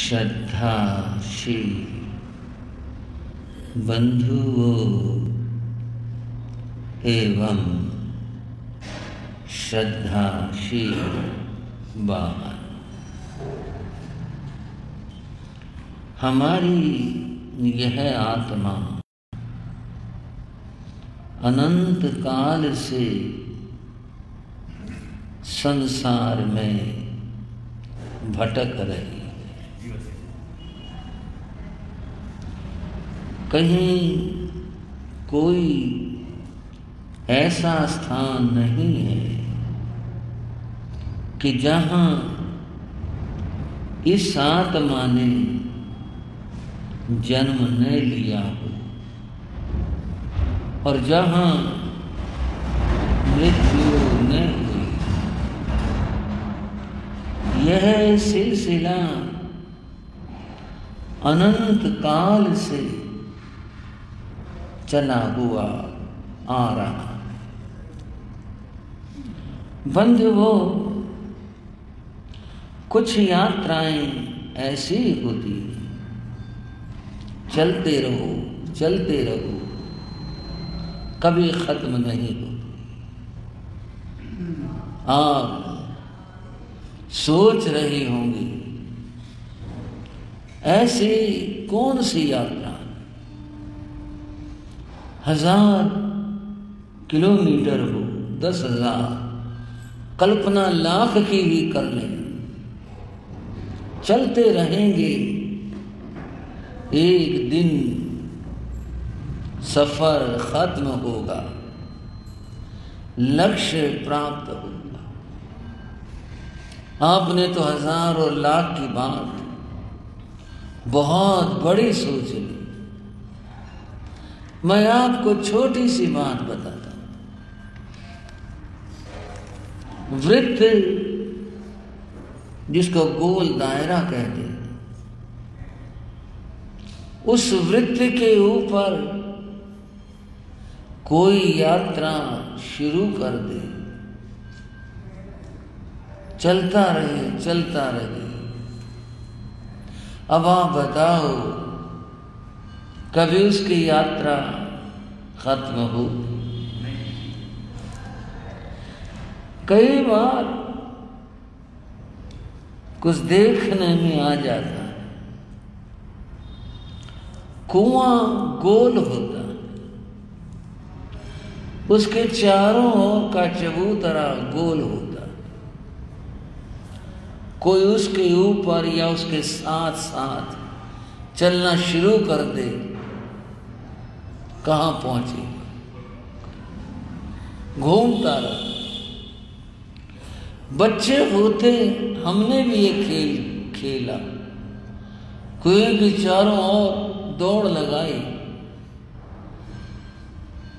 श्रद्धाशील बंधुओं एवं श्रद्धाशील बाबा, हमारी यह आत्मा अनंत काल से संसार में भटक रही है। कहीं कोई ऐसा स्थान नहीं है कि जहां इस आत्मा ने जन्म न लिया हो और जहां मृत्यु न हुई। यह सिलसिला अनंत काल से चला हुआ आ रहा। बंधुओं, कुछ यात्राएं ऐसी होती हैं, चलते रहो, कभी खत्म नहीं होती। आप सोच रही होंगी ऐसी कौन सी यात्रा 1000 किलोमीटर हो, 10,000, कल्पना लाख की भी कर लें, चलते रहेंगे। एक दिन सफर खत्म होगा, लक्ष्य प्राप्त होगा। आपने तो 1000 और लाख की बात बहुत बड़ी सोच ली। मैं आपको छोटी सी बात बताता हूं। वृत्त, जिसको गोल दायरा कहते हैं, उस वृत्त के ऊपर कोई यात्रा शुरू कर दे, चलता रहे। अब आप बताओ, कभी उसकी यात्रा खत्म हो? कई बार कुछ देखने में आ जाता है, कुआं गोल होता, उसके चारों ओर का चबूतरा गोल होता। कोई उसके ऊपर या उसके साथ साथ चलना शुरू कर दे, कहां पहुंचे? घूमता रहा। बच्चे होते हमने भी ये खेल खेला, कुएं के चारों ओर दौड़ लगाई,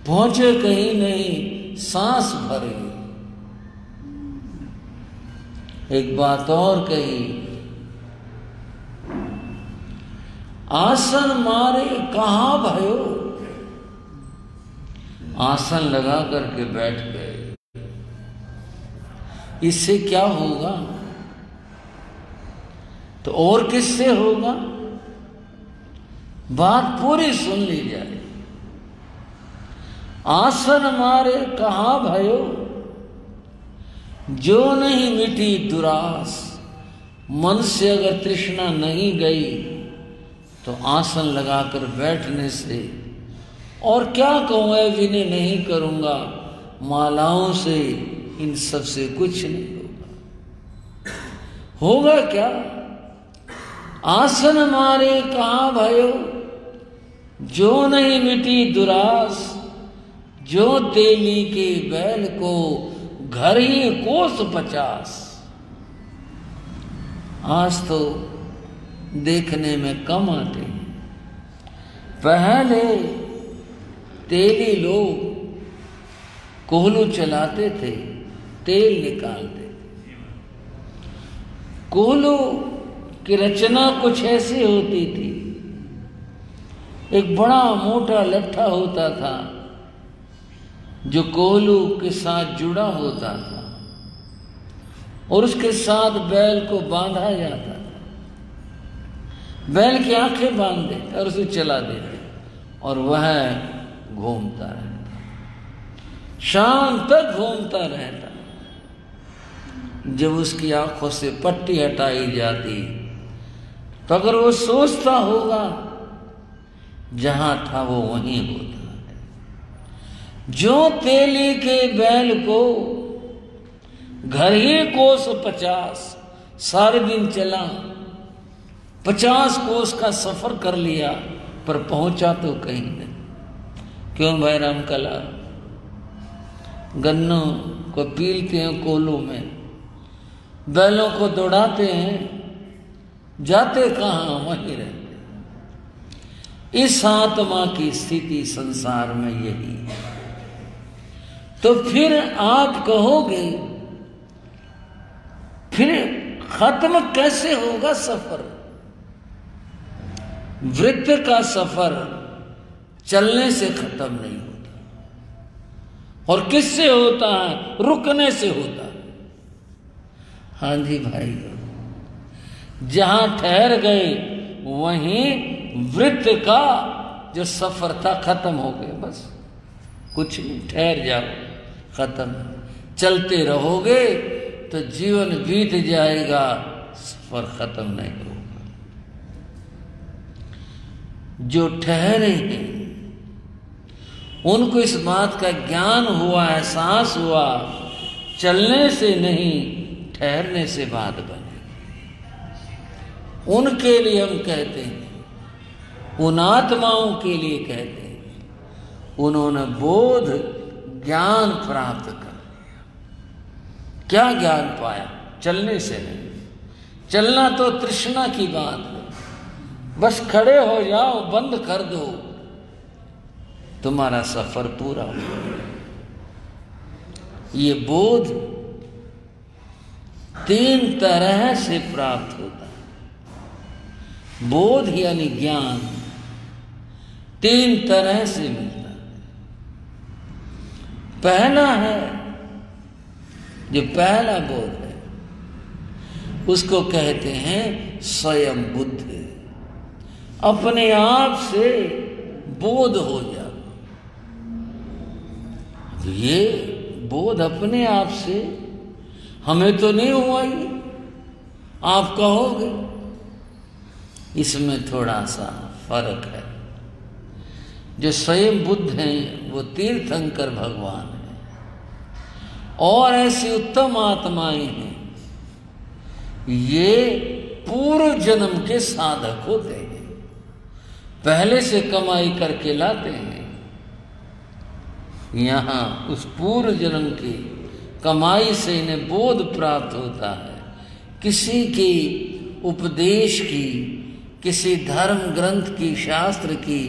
पहुंचे कहीं नहीं, सांस भरे। एक बात और कही, आसन मारे कहां भयो, आसन लगा करके बैठ गए। इससे क्या होगा? तो और किससे होगा? बात पूरी सुन ली जाए। आसन मारे कहां भयो, जो नहीं मिटी दुरास। मन से अगर तृष्णा नहीं गई तो आसन लगाकर बैठने से, और क्या कहूँ, विनय नहीं करूंगा, मालाओं से इन सब से कुछ नहीं होगा। होगा क्या? आसन मारे कहां भयो, जो नहीं मिटी दुरास। जो तेली के बैल को घर ही कोस 50। आज तो देखने में कम आते हैं। पहले तेली लोग कोहलू चलाते थे, तेल निकालते थे। कोहलू की रचना कुछ ऐसी होती थी, एक बड़ा मोटा लट्ठा होता था जो कोहलू के साथ जुड़ा होता था और उसके साथ बैल को बांधा जाता था। बैल की आंखें बांध देते और उसे चला देते और वह घूमता रहता, शाम तक घूमता रहता। जब उसकी आंखों से पट्टी हटाई जाती तो अगर वो सोचता होगा जहां था वो वहीं होता है। जो तेली के बैल को घर ही कोस 50 सारे दिन चला, 50 कोस का सफर कर लिया पर पहुंचा तो कहीं नहीं। क्यों भाई राम कला? गन्नों को पीलते हैं कोलों में, बैलों को दौड़ाते हैं, जाते कहां वहीं रहते। इस आत्मा की स्थिति संसार में यही है। तो फिर आप कहोगे फिर खत्म कैसे होगा सफर? वृत्त का सफर चलने से खत्म नहीं होता। और किससे होता है? रुकने से होता है। हाँ जी भाई, जहां ठहर गए वहीं वृत्त का जो सफर था खत्म हो गया। बस कुछ नहीं, ठहर जाओ, खत्म। चलते रहोगे तो जीवन बीत जाएगा, सफर खत्म नहीं होगा। जो ठहरे हैं उनको इस बात का ज्ञान हुआ, एहसास हुआ, चलने से नहीं ठहरने से बात बने। उनके लिए हम कहते हैं, उन आत्माओं के लिए कहते हैं, उन्होंने बोध ज्ञान प्राप्त कर लिया। क्या ज्ञान पाया? चलने से नहीं। चलना तो तृष्णा की बात है, बस खड़े हो जाओ, बंद कर दो, तुम्हारा सफर पूरा हो गया। ये बोध 3 तरह से प्राप्त होता है। बोध यानी ज्ञान 3 तरह से मिलता है। पहला है, जो पहला बोध है उसको कहते हैं स्वयं बुद्ध। अपने आप से बोध हो जा। ये बोध अपने आप से हमें तो नहीं हुआ ही, आप कहोगे। इसमें थोड़ा सा फर्क है। जो स्वयं बुद्ध हैं वो तीर्थंकर भगवान हैं और ऐसी उत्तम आत्माएं हैं, ये पूर्व जन्म के साधक होते हैं, पहले से कमाई करके लाते हैं। यहाँ उस पूर्व जन्म की कमाई से इन्हें बोध प्राप्त होता है। किसी की उपदेश की, किसी धर्म ग्रंथ की, शास्त्र की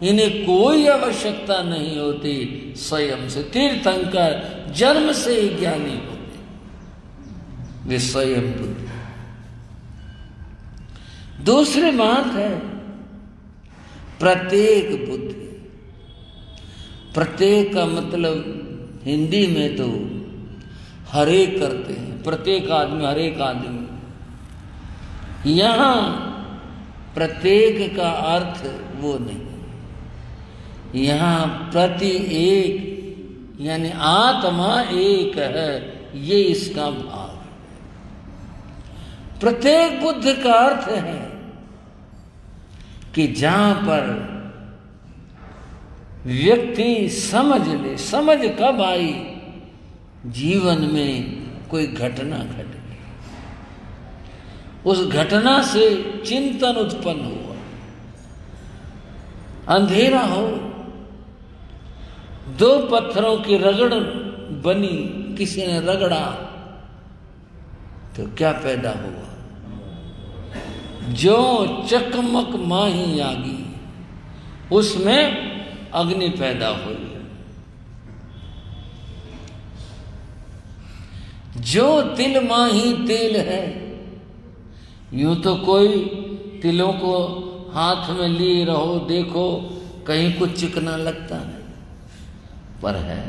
इन्हें कोई आवश्यकता नहीं होती। स्वयं से तीर्थंकर जन्म से ही ज्ञानी होते, वे स्वयं बुद्ध। दूसरी बात है प्रत्येक बुद्ध। प्रत्येक का मतलब हिंदी में तो हरेक करते हैं, प्रत्येक आदमी, हरेक आदमी। यहां प्रत्येक का अर्थ वो नहीं। यहां प्रति एक यानी आत्मा एक है, ये इसका भाव है। प्रत्येक बुद्ध का अर्थ है कि जहां पर व्यक्ति समझ ले। समझ कब आई? जीवन में कोई घटना घट गई, उस घटना से चिंतन उत्पन्न हुआ। अंधेरा हो, 2 पत्थरों की रगड़ बनी, किसी ने रगड़ा तो क्या पैदा हुआ? जो चकमक माही आगी, उसमें अग्नि पैदा हुई। जो तिल माही तेल है, यूं तो कोई तिलों को हाथ में लिए रहो, देखो कहीं कुछ चिकना लगता है, पर है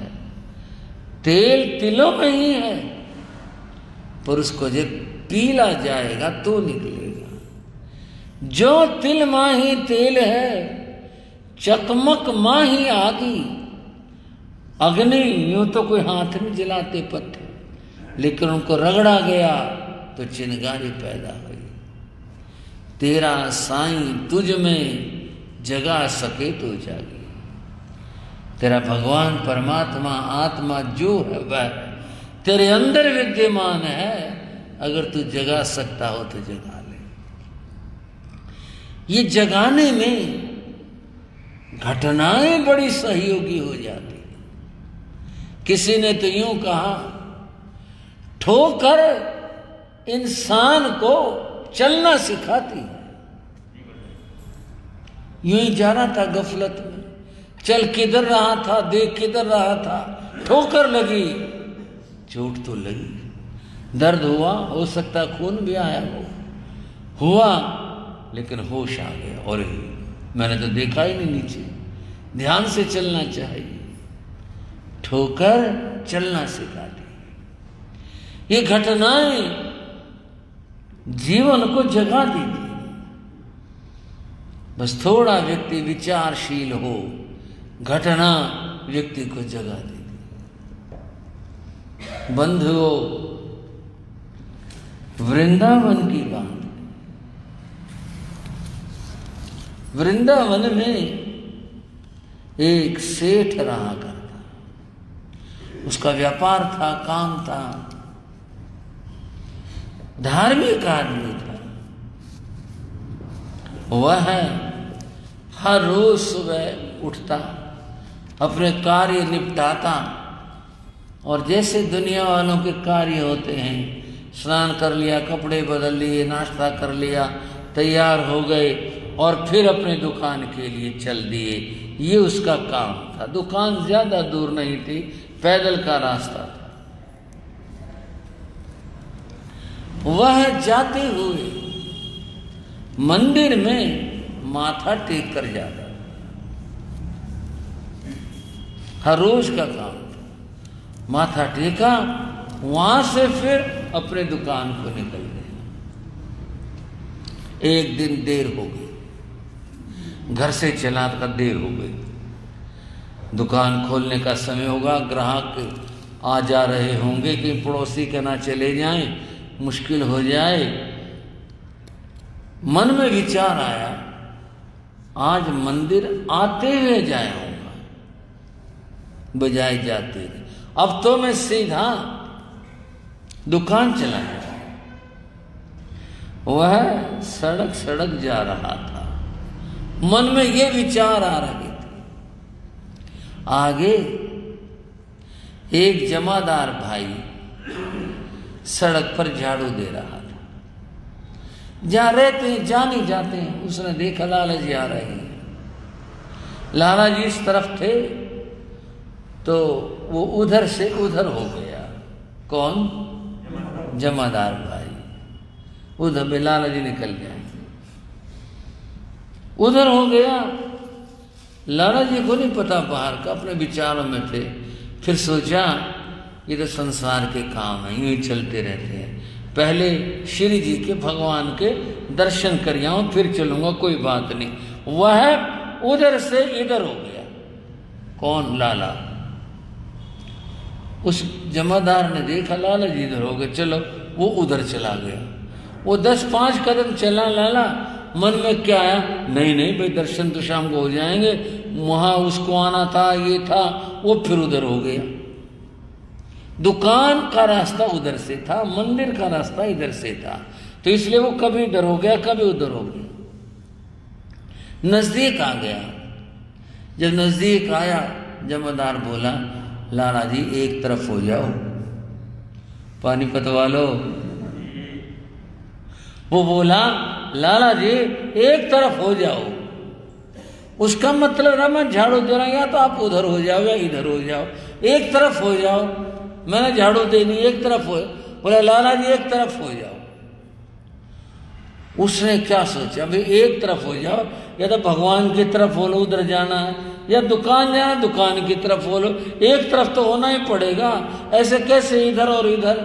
तेल तिलों में ही है, पर उसको जब पीला जाएगा तो निकलेगा। जो तिल माही तेल है, चकमक माही आगी। अग्नि यूं तो कोई हाथ में जलाते पत्थर, लेकिन उनको रगड़ा गया तो चिंगारी पैदा हुई। तेरा साईं तुझ में जगा सके तो जागे। तेरा भगवान परमात्मा आत्मा जो है वह तेरे अंदर विद्यमान है। अगर तू जगा सकता हो तो जगा ले। ये जगाने में घटनाएं बड़ी सहयोगी हो जाती। किसी ने तो यूं कहा, ठोकर इंसान को चलना सिखाती है। यूं ही जा रहा था गफलत में, चल किधर रहा था, देख किधर रहा था, ठोकर लगी, चोट तो लगी, दर्द हुआ, हो सकता खून भी आया हुआ, लेकिन होश आ गया। और मैंने तो देखा ही नहीं नीचे, ध्यान से चलना चाहिए। ठोकर चलना सिखाती। ये घटनाएं जीवन को जगा देती। बस थोड़ा व्यक्ति विचारशील हो, घटना व्यक्ति को जगा देती। बंधुओं, वृंदावन की बात। वृंदावन में एक सेठ रहा करता। उसका व्यापार था, काम था, धार्मिक आदमी था। वह हर रोज सुबह उठता, अपने कार्य निपटाता, और जैसे दुनिया वालों के कार्य होते हैं, स्नान कर लिया, कपड़े बदल लिए, नाश्ता कर लिया, तैयार हो गए और फिर अपने दुकान के लिए चल दिए। ये उसका काम था। दुकान ज्यादा दूर नहीं थी, पैदल का रास्ता था। वह जाते हुए मंदिर में माथा टेक कर जाता। हर रोज का काम था। माथा टेका, वहां से फिर अपने दुकान को निकल गए। एक दिन देर हो गई, घर से चला कर देर हो गई। दुकान खोलने का समय होगा, ग्राहक आ जा रहे होंगे कि पड़ोसी के ना चले जाएं, मुश्किल हो जाए। मन में विचार आया, आज मंदिर आते हुए जाऊंगा बजाय जाते हुए। अब तो मैं सीधा दुकान चला गया। वह सड़क सड़क जा रहा था, मन में ये विचार आ रहे थे। आगे एक जमादार भाई सड़क पर झाड़ू दे रहा था। जा रहे थे, जा नहीं जाते हैं। उसने देखा लाला जी आ रहे हैं। लाला जी इस तरफ थे तो वो उधर से उधर हो गया। कौन? जमादार भाई। उधर में लाला जी निकल गए, उधर हो गया। लाला जी को नहीं पता बाहर का, अपने विचारों में थे। फिर सोचा ये तो संसार के काम है, यूं ही चलते रहते हैं। पहले श्री जी के भगवान के दर्शन कर आऊं, फिर चलूंगा, कोई बात नहीं। वह उधर से इधर हो गया। कौन? लाला। उस जमादार ने देखा लाला जी इधर हो गए, चलो, वो उधर चला गया। वो 10-5 कदम चला लाला, मन में क्या आया, नहीं नहीं भाई, दर्शन तो शाम को हो जाएंगे, वहां उसको आना था, ये था। वो फिर उधर हो गया। दुकान का रास्ता उधर से था, मंदिर का रास्ता इधर से था, तो इसलिए वो कभी इधर हो गया, कभी उधर हो गया। नजदीक आ गया। जब नजदीक आया, जमादार बोला, लाला जी एक तरफ हो जाओ, पानीपत वालों। वो बोला, लाला जी एक तरफ हो जाओ। उसका मतलब ना मैं झाड़ू दे रहा हूं, या तो आप उधर हो जाओ या इधर हो जाओ, एक तरफ हो जाओ। मैंने झाड़ू देनी, एक तरफ हो। बोला, लाला जी एक तरफ हो जाओ। उसने क्या सोचा, अभी एक तरफ हो जाओ, या तो भगवान की तरफ बोलो उधर जाना है, या दुकान जाना, दुकान की तरफ बोलो, एक तरफ तो होना ही पड़ेगा। ऐसे कैसे इधर और इधर?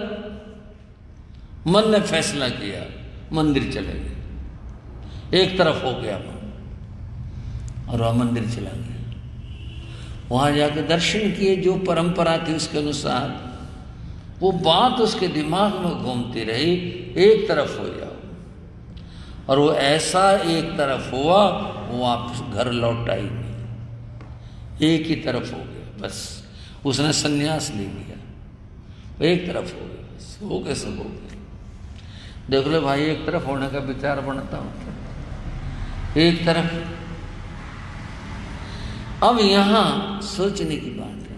मन ने फैसला किया, मंदिर चले गए। एक तरफ हो गया वहाँ, और वह मंदिर चला गया। वहाँ जाकर दर्शन किए, जो परंपरा थी उसके अनुसार वो बात उसके दिमाग में घूमती रही, एक तरफ हो जाओ। और वो ऐसा एक तरफ हुआ, वो वापस घर लौटा ही नहीं, एक ही तरफ हो गया बस। उसने संन्यास ले लिया, एक तरफ हो गया बस, हो गए सब हो गए। देख लो भाई, एक तरफ होने का विचार बनता होता, एक तरफ। अब यहां सोचने की बात है,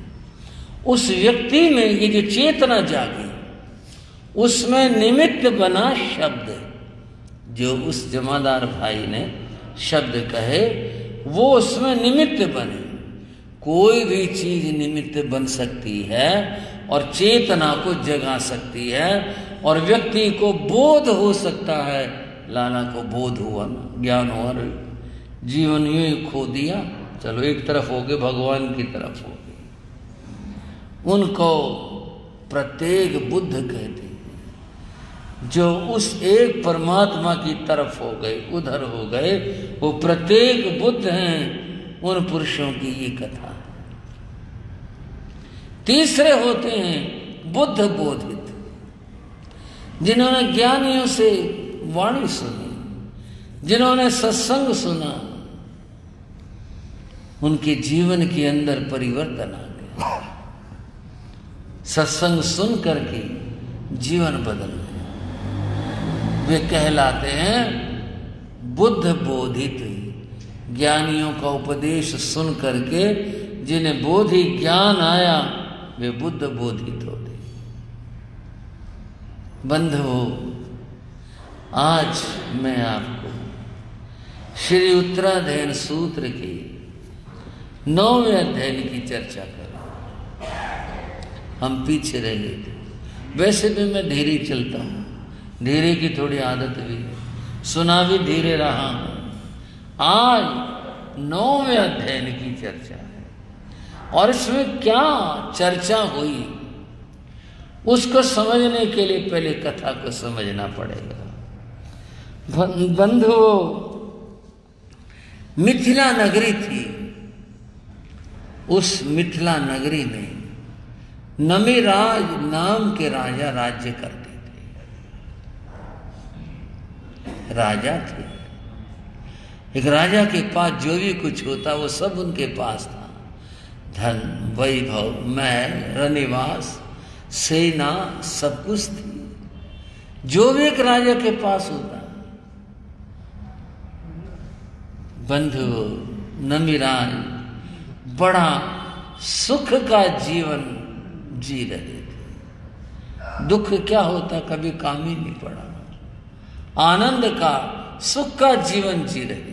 उस व्यक्ति में ये जो चेतना जागी, उसमें निमित्त बना शब्द, जो उस जमादार भाई ने शब्द कहे, वो उसमें निमित्त बने। कोई भी चीज निमित्त बन सकती है और चेतना को जगा सकती है, और व्यक्ति को बोध हो सकता है। लाला को बोध हुआ ना, ज्ञान हुआ, जीवन यूं ही खो दिया, चलो एक तरफ हो गए, भगवान की तरफ हो गए। उनको प्रत्येक बुद्ध कहते हैं, जो उस एक परमात्मा की तरफ हो गए, उधर हो गए, वो प्रत्येक बुद्ध हैं। उन पुरुषों की ये कथा है। तीसरे होते हैं बुद्ध बोधित, जिन्होंने ज्ञानियों से वाणी सुनी, जिन्होंने सत्संग सुना, उनके जीवन के अंदर परिवर्तन आ गया। सत्संग सुन करके जीवन बदल गया। वे कहलाते हैं बुद्ध बोधित। ज्ञानियों का उपदेश सुन करके जिन्हें बोधि ज्ञान आया, वे बुद्ध बोधित होते। बंधुओं, आज मैं आपको श्री उत्तराधयन सूत्र के 9वें अध्याय की चर्चा करें। हम पीछे रह गए थे। वैसे भी मैं धीरे चलता हूँ, धीरे की थोड़ी आदत भी है, सुना भी धीरे रहा हूँ। आज 9वें अध्याय की चर्चा है, और इसमें क्या चर्चा हुई उसको समझने के लिए पहले कथा को समझना पड़ेगा। बंधुओं, मिथिला नगरी थी। उस मिथिला नगरी में नमिराज नाम के राजा राज्य करते थे। राजा थे, एक राजा के पास जो भी कुछ होता वो सब उनके पास था। धन, वैभव, महल, रनिवास, सेना, सब कुछ थी, जो भी एक राजा के पास होता। बंधु, नमिराज बड़ा सुख का जीवन जी रहे थे। दुख क्या होता कभी काम ही नहीं पड़ा। आनंद का, सुख का जीवन जी रहे थे।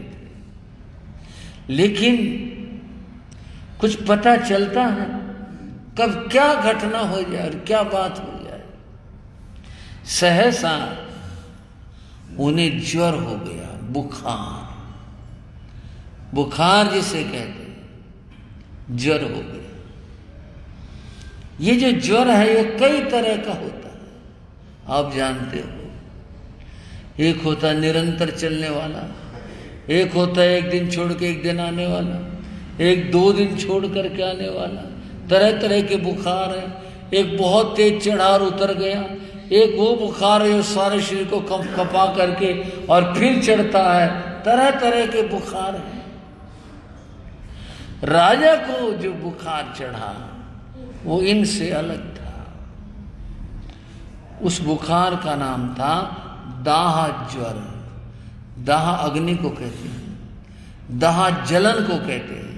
लेकिन कुछ पता चलता है कब क्या घटना हो जाए और क्या बात हो जाए। सहसा उन्हें ज्वर हो गया, बुखार, बुखार जिसे कहते हैं, ज्वर हो गया। ये जो ज्वर है ये कई तरह का होता है, आप जानते हो। एक होता है निरंतर चलने वाला, एक होता है एक दिन छोड़ के एक दिन आने वाला, एक 2 दिन छोड़ करके आने वाला। तरह तरह के बुखार है। एक बहुत तेज चढ़ार उतर गया, एक वो बुखार है जो सारे शरीर को कपा करके और फिर चढ़ता है। तरह तरह के बुखार है। राजा को जो बुखार चढ़ा वो इनसे अलग था। उस बुखार का नाम था दाह ज्वर। दाह अग्नि को कहते हैं, दाह जलन को कहते हैं।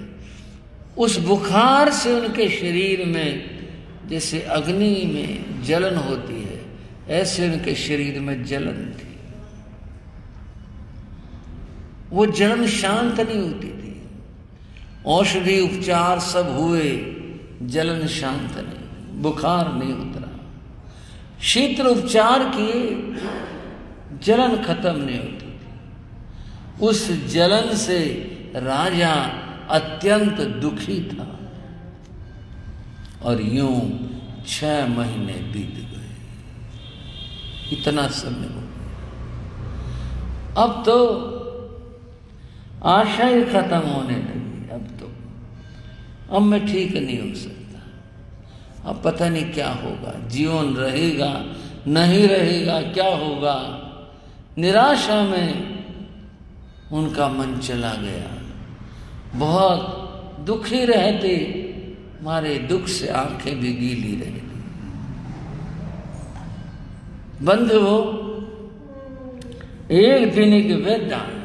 उस बुखार से उनके शरीर में जैसे अग्नि में जलन होती है, ऐसे उनके शरीर में जलन थी। वो जलन शांत नहीं होती थी। औषधि उपचार सब हुए, जलन शांत नहीं, बुखार नहीं उतरा। शीतल उपचार किए, जलन खत्म नहीं होती थी। उस जलन से राजा अत्यंत दुखी था। और यूं 6 महीने बीत गए। इतना समय हो गया। अब तो आशा ही खत्म होने लगी। अब मैं ठीक नहीं हो सकता, अब पता नहीं क्या होगा, जीवन रहेगा नहीं रहेगा, क्या होगा। निराशा में उनका मन चला गया। बहुत दुखी रहते, मारे दुख से आंखें भी गीली रह गई। बंधुओं, एक दिन एक वैद्य आया।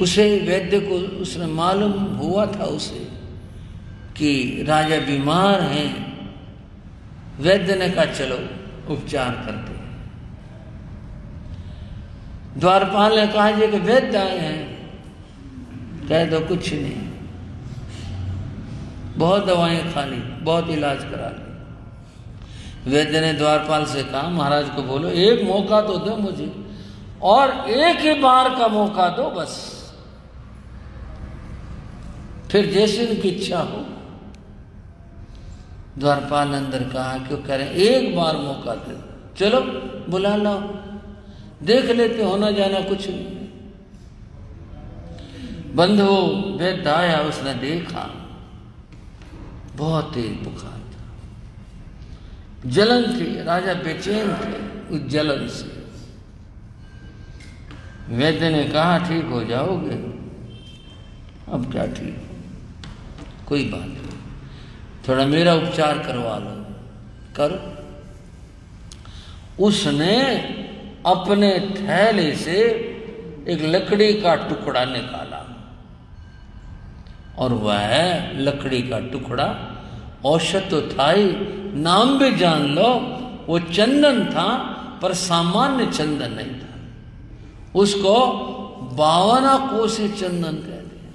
उसे वैद्य को उसने मालूम हुआ था उसे कि राजा बीमार हैं। वैद्य ने कहा चलो उपचार करते हैं। द्वारपाल ने कहा कि वैद्य आए हैं। कह दो कुछ नहीं, बहुत दवाएं खा ली, बहुत इलाज करा ली। वैद्य ने द्वारपाल से कहा महाराज को बोलो एक मौका तो दो मुझे, और एक ही बार का मौका दो बस, फिर जैसे उनकी इच्छा हो। द्वारपाल अंदर कहा क्यों करें, एक बार मौका दे, चलो बुला लो, देख लेते, होना जाना कुछ नहीं। बंधु वैद्य आया, उसने देखा बहुत तेज बुखार था, जलन थी, राजा बेचैन थे उस जलन से। वैद्य ने कहा ठीक हो जाओगे, अब क्या ठीक, कोई बात नहीं, थोड़ा मेरा उपचार करवा लो। करो। उसने अपने थैले से एक लकड़ी का टुकड़ा निकाला, और वह लकड़ी का टुकड़ा औषध तो था ही, नाम भी जान लो, वो चंदन था, पर सामान्य चंदन नहीं था। उसको 52 कोसी चंदन कहते हैं।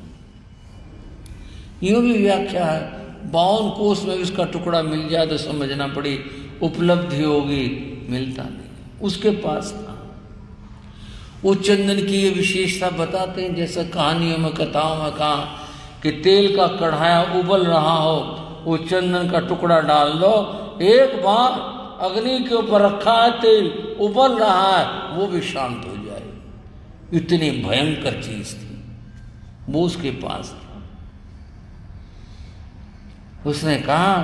यूं भी व्याख्या है, 52 कोस में उसका टुकड़ा मिल जाए तो समझना पड़ी उपलब्धि होगी, मिलता नहीं, उसके पास था। वो चंदन की ये विशेषता बताते हैं, जैसे कहानियों में कथाओं में कहा कि तेल का कढ़ाया उबल रहा हो, वो चंदन का टुकड़ा डाल दो, एक बार अग्नि के ऊपर रखा है, तेल उबल रहा है, वो भी शांत हो जाए। इतनी भयंकर चीज थी, वो उसके पास था। उसने कहा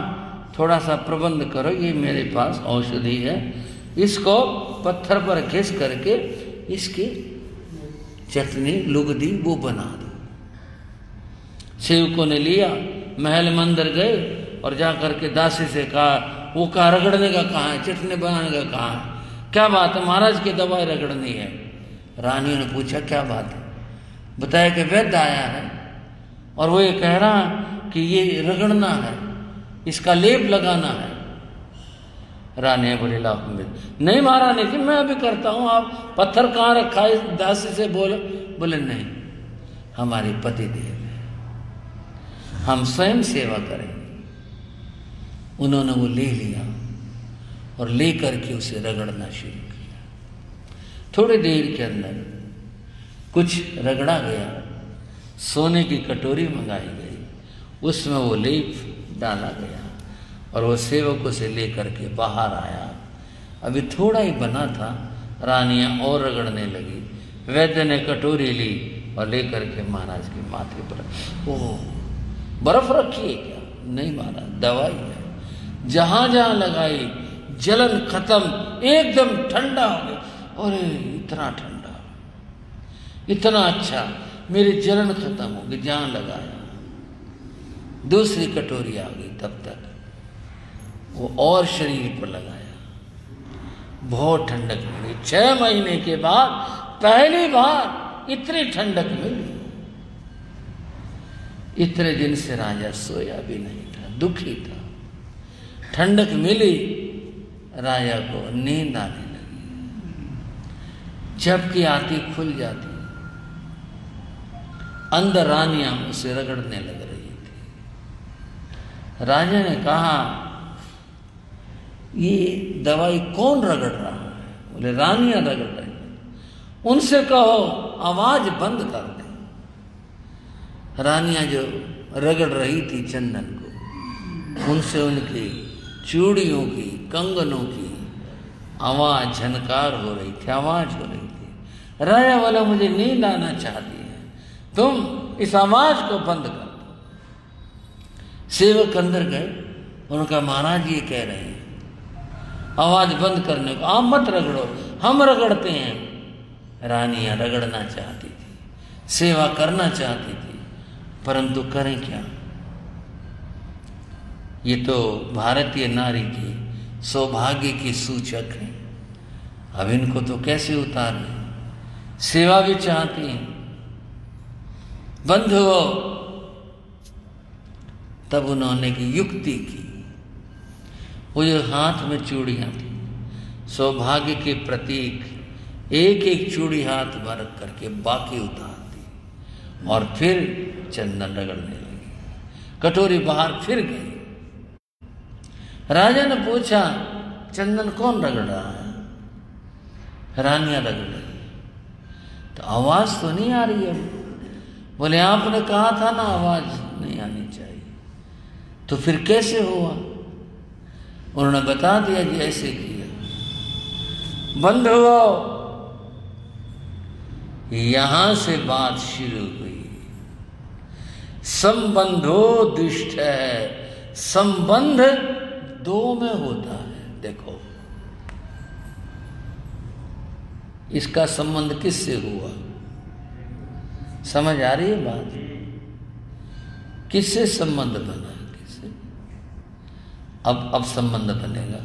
थोड़ा सा प्रबंध करो, ये मेरे पास औषधि है, इसको पत्थर पर घिस करके इसकी चटनी लुगदी वो बना दो। सेवकों ने लिया, महल मंदिर गए और जा करके दासी से कहा, वो कहा रगड़ने का कहाँ है, चटनी बनाने का कहाँ है, क्या बात है महाराज की दवाई रगड़नी है। रानी ने पूछा क्या बात है, बताया कि वैद्य आया है और वो ये कह रहा कि ये रगड़ना है, इसका लेप लगाना है। रानी बोले लाख में नहीं महारानी कि मैं अभी करता हूँ, आप पत्थर कहाँ रखा है, दासी से बोले नहीं, हमारे पति देव है, हम स्वयं सेवा करेंगे। उन्होंने वो ले लिया और ले करके उसे रगड़ना शुरू किया। थोड़ी देर के अंदर कुछ रगड़ा गया, सोने की कटोरी मंगाई गई, उसमें वो लेप डाला गया और वो सेवकों से लेकर के बाहर आया। अभी थोड़ा ही बना था, रानियां और रगड़ने लगी। वैद्य ने कटोरी ली और लेकर के महाराज के माथे पर, ओह बर्फ रखी है क्या, नहीं महाराज दवाई है। जहां जहां लगाई जलन खत्म, एकदम ठंडा हो गया। अरे इतना ठंडा, इतना अच्छा, मेरी जलन खत्म हो गई। जहां लगाया दूसरी कटोरी आ गई, तब तक वो और शरीर पर लगाया, बहुत ठंडक मिली। 6 महीने के बाद पहली बार इतनी ठंडक मिली। इतने दिन से राजा सोया भी नहीं था, दुखी था। ठंडक मिली, राजा को नींद आने लगी, झपकी आती खुल जाती। अंदर रानियां उसे रगड़ने लग रही थी। राजा ने कहा ये दवाई कौन रगड़ रहा है? बोले रानियां रगड़ रही हैं। उनसे कहो आवाज बंद कर दे। रानियां जो रगड़ रही थी चंदन को, उनसे उनकी चूड़ियों की, कंगनों की आवाज झनकार हो रही थी, आवाज हो रही थी। राजा बोला मुझे नींद आना चाहती है, तुम इस आवाज को बंद कर दो। सेवक अंदर गए, उनका महाराज ये कह रहे हैं आवाज बंद करने को, आप मत रगड़ो, हम रगड़ते हैं। रानियां रगड़ना चाहती थी, सेवा करना चाहती थी, परंतु करें क्या? ये तो भारतीय नारी की सौभाग्य की सूचक है। अब इनको तो कैसे उतारें? सेवा भी चाहती हैं। बंधुओं, तब उन्होंने की युक्ति की। वो जो हाथ में चूड़ियां थी, सौभाग्य के प्रतीक, एक एक चूड़ी हाथ में रख करके बाकी उतार दी और फिर चंदन रगड़ने लगी। कटोरी बाहर फिर गई। राजा ने पूछा चंदन कौन रगड़ रहा है? रानियां रगड़ रही। तो आवाज तो नहीं आ रही है। बोले आपने कहा था ना आवाज नहीं आनी चाहिए, तो फिर कैसे हुआ? उन्होंने बता दिया कि ऐसे किया। बंधुओं, यहां से बात शुरू हुई। संबंधो दुष्ट है, संबंध दो में होता है। देखो इसका संबंध किससे हुआ? समझ आ रही है बात? किससे संबंध बना? किससे? अब संबंध बनेगा।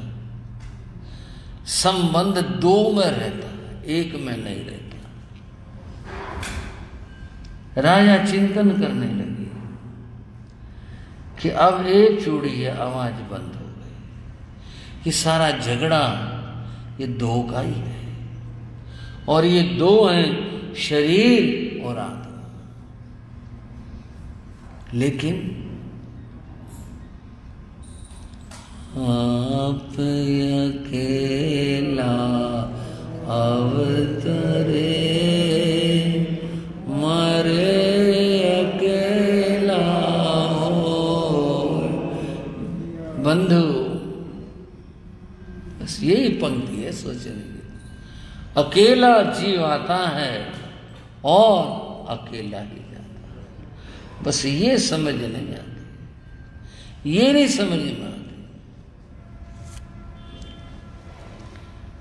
संबंध दो में रहता है, एक में नहीं रहता। राजा चिंतन करने लगे कि अब एक चूड़ी है, आवाज बंद हो गई। कि सारा झगड़ा ये दो का ही है, और ये दो हैं शरीर और आत्मा। लेकिन आप अकेला अवतरे, मरे अकेला हो। बंधु, बस यही पंक्ति है सोचने की। अकेला जीव आता है और अकेला ही जाता है। बस ये समझ नहीं आती, ये नहीं समझ में आती।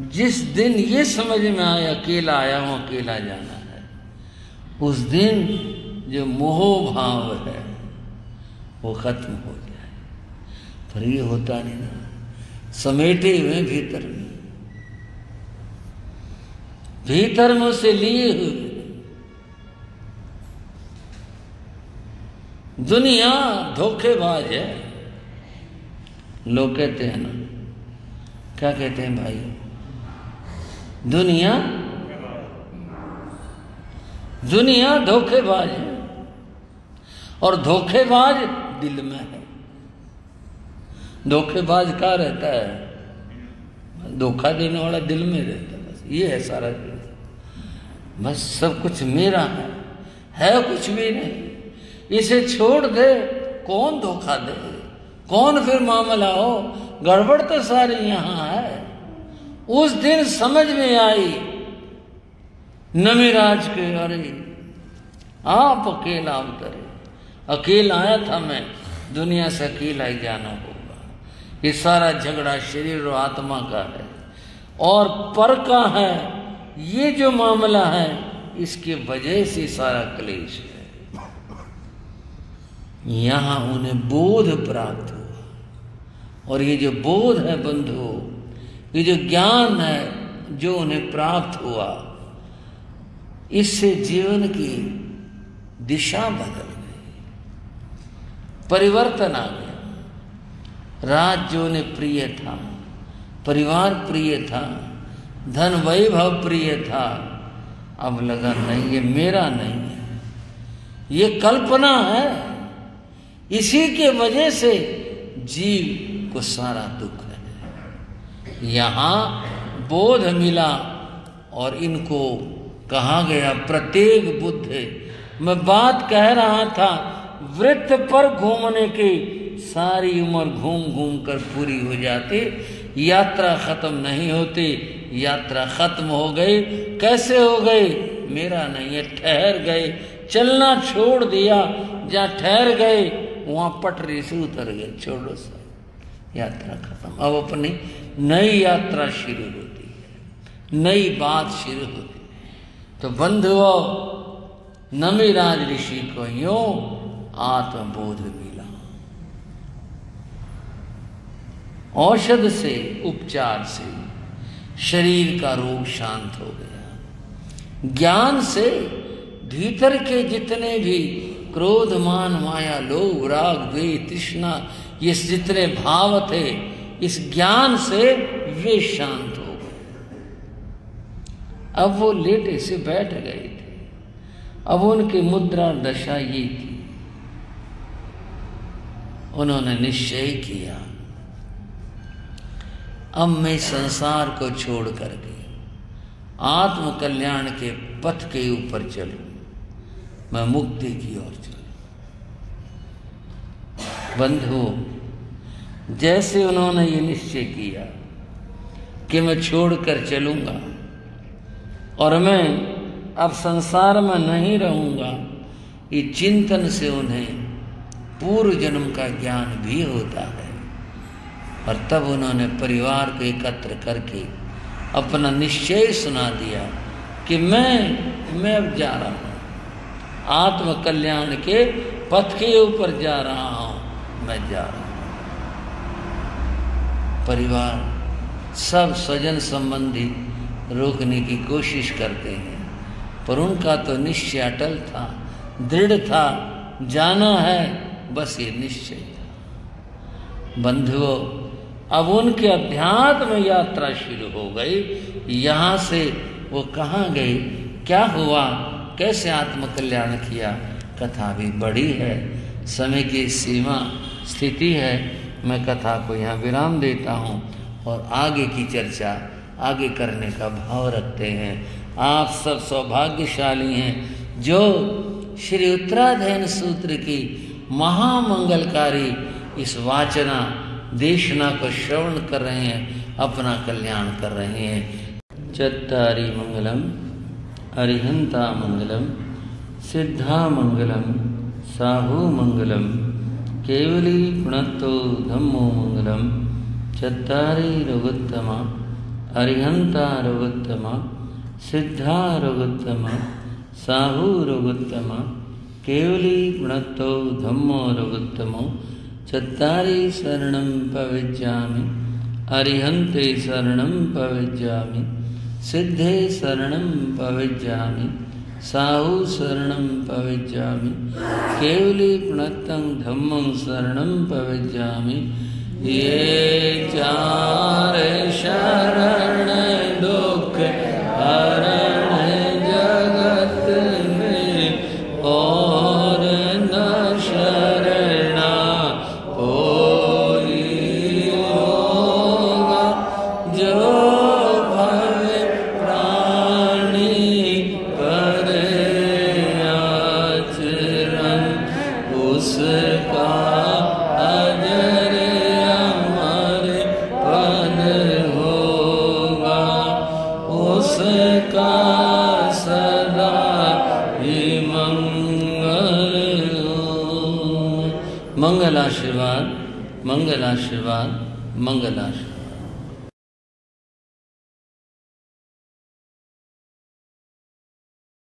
जिस दिन ये समझ में आए अकेला आया हूं, अकेला जाना है, उस दिन जो मोह भाव है वो खत्म हो जाए। पर ये होता नहीं ना, समेटे हुए भीतर में, भीतर में उसे लिए हुए। दुनिया धोखेबाज है। लोग कहते हैं ना, क्या कहते हैं भाई? दुनिया धोखेबाज है, और धोखेबाज दिल में है। धोखेबाज का रहता है? धोखा देने वाला दिल में रहता है। बस ये है सारा दिल। बस सब कुछ मेरा है कुछ भी नहीं। इसे छोड़ दे, कौन धोखा दे, कौन फिर मामला हो? गड़बड़ तो सारी यहां है। उस दिन समझ में आई नमिराज के, अरे आप अकेला उतरे। अकेला आया था मैं, दुनिया से अकेला ही जाना होगा। ये सारा झगड़ा शरीर और आत्मा का है, और पर का है। ये जो मामला है, इसके वजह से सारा क्लेश है। यहां उन्हें बोध प्राप्त हुआ, और ये जो बोध है बंधु, ये जो ज्ञान है जो उन्हें प्राप्त हुआ, इससे जीवन की दिशा बदल गई, परिवर्तन आ गया। राज जो उन्हें प्रिय था, परिवार प्रिय था, धन वैभव प्रिय था, अब लगा नहीं, ये मेरा नहीं है, ये कल्पना है। इसी के वजह से जीव को सारा दुख है। यहां बोध मिला, और इनको कहा गया प्रत्येक बुद्ध। मैं बात कह रहा था, वृत्त पर घूमने की सारी उम्र घूम घूम कर पूरी हो जाती, यात्रा खत्म नहीं होती। यात्रा खत्म हो गई। कैसे हो गई? मेरा नहीं है, ठहर गए, चलना छोड़ दिया, जहाँ ठहर गए वहाँ पटरी से उतर गए, छोड़ो सर, यात्रा खत्म। अब अपनी नई यात्रा शुरू होती है, नई बात शुरू होती है। तो बंधुओं, नमिराज ऋषि को यूं आत्मबोध मिला। औषध से, उपचार से शरीर का रोग शांत हो गया। ज्ञान से भीतर के जितने भी क्रोध, मान, माया, लोभ, राग, द्वेष, तृष्णा, ये जितने भाव थे, इस ज्ञान से वे शांत हो गए। अब वो लेटे से बैठ गए थे। अब उनकी मुद्रा दशा ये थी, उन्होंने निश्चय किया, अब मैं संसार को छोड़ करके आत्म कल्याण के पथ के ऊपर चलूं, मैं मुक्ति की ओर चलूं। बंधुओं, जैसे उन्होंने ये निश्चय किया कि मैं छोड़कर चलूंगा और मैं अब संसार में नहीं रहूंगा, ये चिंतन से उन्हें पूर्व जन्म का ज्ञान भी होता है। और तब उन्होंने परिवार को एकत्र करके अपना निश्चय सुना दिया कि मैं अब जा रहा हूँ, आत्म कल्याण के पथ के ऊपर जा रहा हूँ, मैं जा रहा हूँ। परिवार सब स्वजन संबंधी रोकने की कोशिश करते हैं, पर उनका तो निश्चय अटल था, दृढ़ था, जाना है, बस ये निश्चय था। बंधुओं, अब उनके अध्यात्म यात्रा शुरू हो गई। यहाँ से वो कहाँ गए, क्या हुआ, कैसे आत्म कल्याण किया, कथा भी बड़ी है, समय की सीमा स्थिति है। मैं कथा को यहाँ विराम देता हूँ और आगे की चर्चा आगे करने का भाव रखते हैं। आप सब सौभाग्यशाली हैं जो श्री उत्तराधयन सूत्र की महामंगलकारी इस वाचना देशना को श्रवण कर रहे हैं, अपना कल्याण कर रहे हैं। चत्तारि मंगलम अरिहंता मंगलम सिद्धा मंगलम साहू मंगलम केवली पुणत्तो धम्मो मंगलम चत्तारि रघुत्तमा अरिहंता रघुत्तमा सिद्धा रघुत्तमा साहू रघुत्तमा केवली पुणत्तो धम्मो रघुत्तमो चत्तारि शरणं पविज्जामि अरिहन्ते शरणं पविज्जामि सिद्धे शरणं पविज्जामि साहू शरणं पविज्जामि केवली प्रणतं धम्मं शरणं पविज्जामि। ये चार शरण दुख हरण जगत में और न शरणा कोई होगा, जो भव प्राणी करे आचरण उसका अजर अमर पद होगा, उसका सदा ही मंगल हो। मंगल आशीर्वाद, मंगल आशीर्वाद, मंगल आशीर्वाद।